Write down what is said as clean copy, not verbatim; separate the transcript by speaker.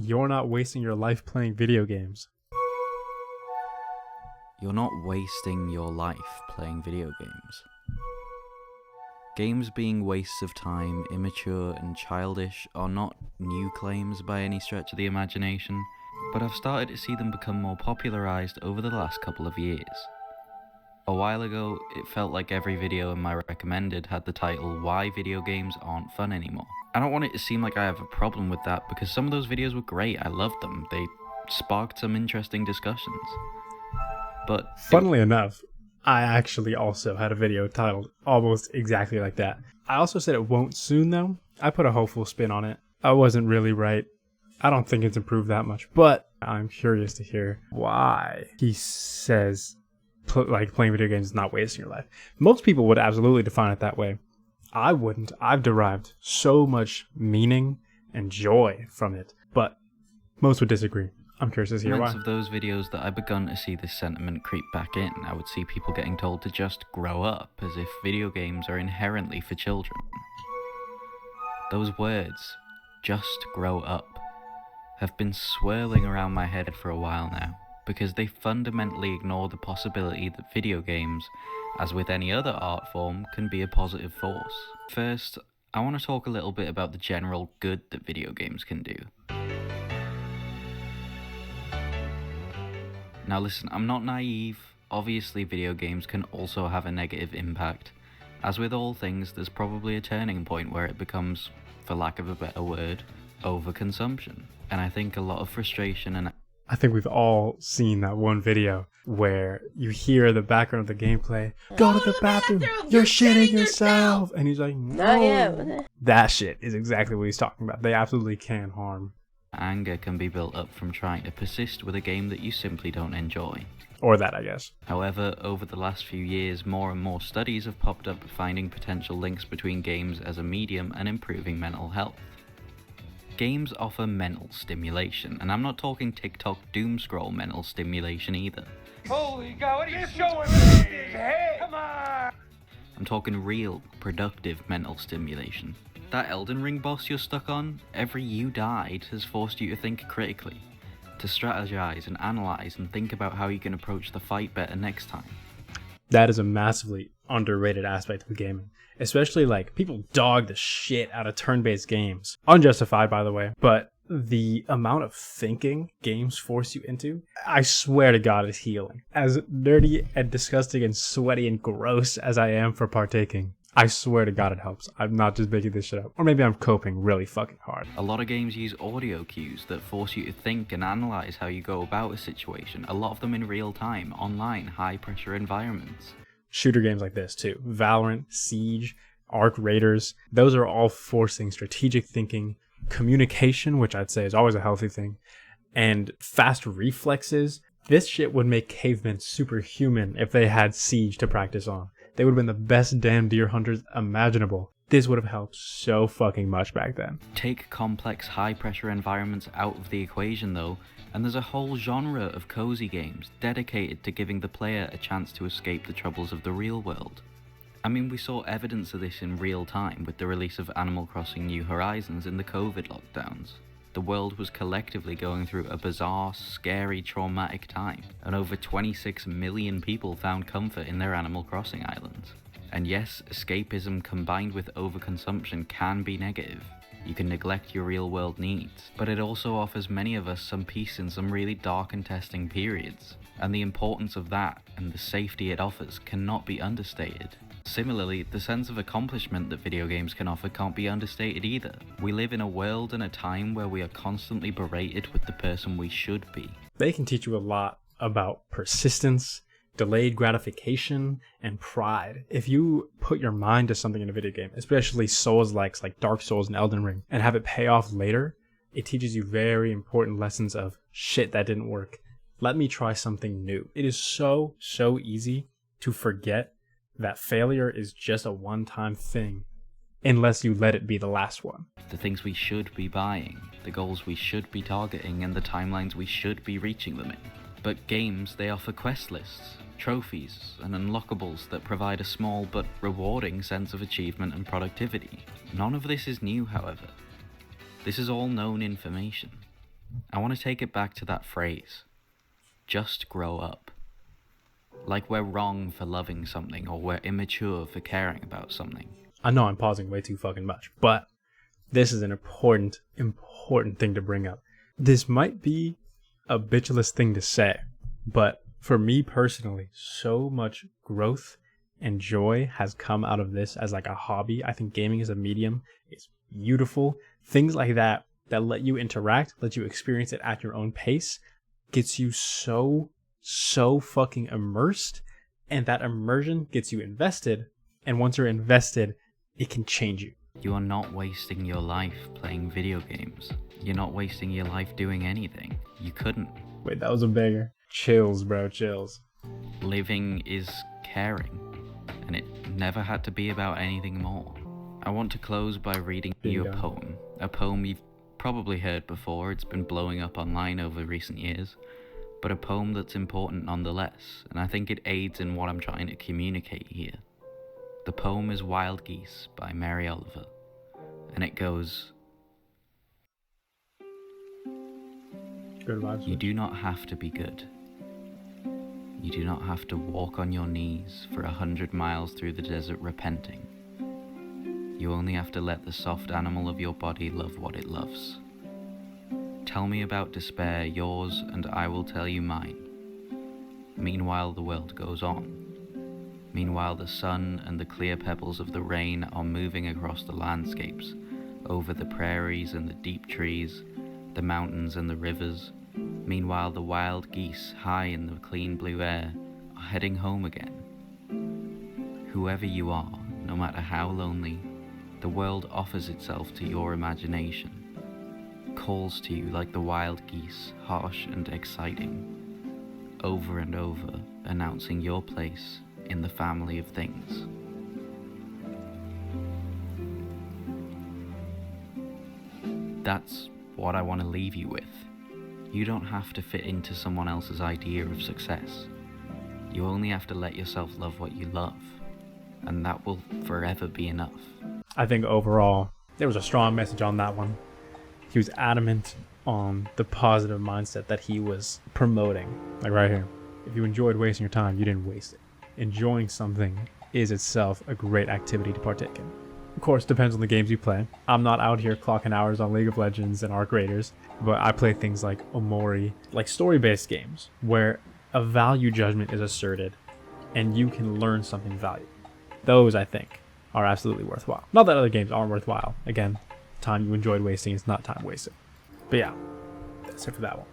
Speaker 1: You're not wasting your life playing video games.
Speaker 2: You're not wasting your life playing video games. Games being wastes of time, immature and childish are not new claims by any stretch of the imagination, but I've started to see them become more popularised over the last couple of years. A while ago, it felt like every video in my recommended had the title "Why Video Games Aren't Fun Anymore." I don't want it to seem like I have a problem with that, because some of those videos were great, I loved them, they sparked some interesting discussions. But
Speaker 1: funnily enough, I actually also had a video titled almost exactly like that. I also said it won't soon though. I put a hopeful spin on it. I wasn't really right. I don't think it's improved that much, but I'm curious to hear why he says playing video games is not wasting your life. Most people would absolutely define it that way. I wouldn't. I've derived so much meaning and joy from it, but most would disagree. I'm curious to hear why.
Speaker 2: Of those videos that I begun to see this sentiment creep back in, I would see people getting told to just grow up, as if video games are inherently for children. Those words, just grow up, have been swirling around my head for a while now, because they fundamentally ignore the possibility that video games, as with any other art form, can be a positive force. First, I want to talk a little bit about the general good that video games can do. Now listen, I'm not naive. Obviously video games can also have a negative impact. As with all things, there's probably a turning point where it becomes, for lack of a better word, overconsumption. And I think a lot of frustration and
Speaker 1: I think we've all seen that one video where you hear the background of the gameplay, "Go to the bathroom, you're shitting yourself!" And he's like, "No." That shit is exactly what he's talking about. They absolutely can harm.
Speaker 2: Anger can be built up from trying to persist with a game that you simply don't enjoy.
Speaker 1: Or that, I guess.
Speaker 2: However, over the last few years, more and more studies have popped up finding potential links between games as a medium and improving mental health. Games offer mental stimulation, and I'm not talking TikTok doomscroll mental stimulation either.
Speaker 3: Holy God, what are you showing me with his head? Come on!
Speaker 2: I'm talking real, productive mental stimulation. That Elden Ring boss you're stuck on, every you died has forced you to think critically, to strategize and analyze and think about how you can approach the fight better next time.
Speaker 1: That is a massively underrated aspect of gaming. Especially people dog the shit out of turn-based games. Unjustified, by the way, but the amount of thinking games force you into, I swear to God, is healing. As dirty and disgusting and sweaty and gross as I am for partaking, I swear to God it helps. I'm not just making this shit up. Or maybe I'm coping really fucking hard.
Speaker 2: A lot of games use audio cues that force you to think and analyze how you go about a situation. A lot of them in real time, online, high pressure environments.
Speaker 1: Shooter games like this too. Valorant, Siege, Arc Raiders. Those are all forcing strategic thinking, communication, which I'd say is always a healthy thing, and fast reflexes. This shit would make cavemen superhuman if they had Siege to practice on. They would have been the best damn deer hunters imaginable. This would have helped so fucking much back then.
Speaker 2: Take complex high-pressure environments out of the equation though, and there's a whole genre of cozy games dedicated to giving the player a chance to escape the troubles of the real world. I mean, we saw evidence of this in real time with the release of Animal Crossing New Horizons in the COVID lockdowns. The world was collectively going through a bizarre, scary, traumatic time, and over 26 million people found comfort in their Animal Crossing islands. And yes, escapism combined with overconsumption can be negative. You can neglect your real-world needs, but it also offers many of us some peace in some really dark and testing periods, and the importance of that and the safety it offers cannot be understated. Similarly, the sense of accomplishment that video games can offer can't be understated either. We live in a world and a time where we are constantly berated with the person we should be.
Speaker 1: They can teach you a lot about persistence, delayed gratification, and pride. If you put your mind to something in a video game, especially Souls-likes like Dark Souls and Elden Ring, and have it pay off later, it teaches you very important lessons of, shit, that didn't work. Let me try something new. It is so easy to forget that failure is just a one-time thing unless you let it be the last one.
Speaker 2: The things we should be buying, the goals we should be targeting, and the timelines we should be reaching them in. But games, they offer quest lists, trophies, and unlockables that provide a small but rewarding sense of achievement and productivity. None of this is new, however. This is all known information. I want to take it back to that phrase. Just grow up. Like we're wrong for loving something, or we're immature for caring about something.
Speaker 1: I know I'm pausing way too fucking much, but this is an important thing to bring up. This might be a bitchless thing to say, but for me personally, so much growth and joy has come out of this as like a hobby. I think gaming as a medium is beautiful. Things like that let you interact, let you experience it at your own pace, gets you so fucking immersed, and that immersion gets you invested, and once you're invested, it can change you.
Speaker 2: You are not wasting your life playing video games. You're not wasting your life doing anything. You couldn't.
Speaker 1: Wait, that was a banger. Chills, bro, chills.
Speaker 2: Living is caring, and it never had to be about anything more. I want to close by reading you a poem you've probably heard before. It's been blowing up online over recent years, but a poem that's important nonetheless, and I think it aids in what I'm trying to communicate here. The poem is Wild Geese by Mary Oliver, and it goes,
Speaker 1: Good vibes.
Speaker 2: You do not have to be good. You do not have to walk on your knees for 100 miles through the desert repenting. You only have to let the soft animal of your body love what it loves. Tell me about despair, yours, and I will tell you mine. Meanwhile the world goes on. Meanwhile the sun and the clear pebbles of the rain are moving across the landscapes, over the prairies and the deep trees, the mountains and the rivers. Meanwhile the wild geese, high in the clean blue air, are heading home again. Whoever you are, no matter how lonely, the world offers itself to your imagination, calls to you like the wild geese, harsh and exciting, over and over, announcing your place in the family of things. That's what I want to leave you with. You don't have to fit into someone else's idea of success. You only have to let yourself love what you love, and that will forever be enough.
Speaker 1: I think overall, there was a strong message on that one. He was adamant on the positive mindset that he was promoting. Like right here. If you enjoyed wasting your time, you didn't waste it. Enjoying something is itself a great activity to partake in. Of course, depends on the games you play. I'm not out here clocking hours on League of Legends and Arc Raiders, but I play things like Omori, like story-based games, where a value judgment is asserted and you can learn something valuable. Those, I think, are absolutely worthwhile. Not that other games aren't worthwhile. Again, time you enjoyed wasting is not time wasted. But yeah, that's it for that one.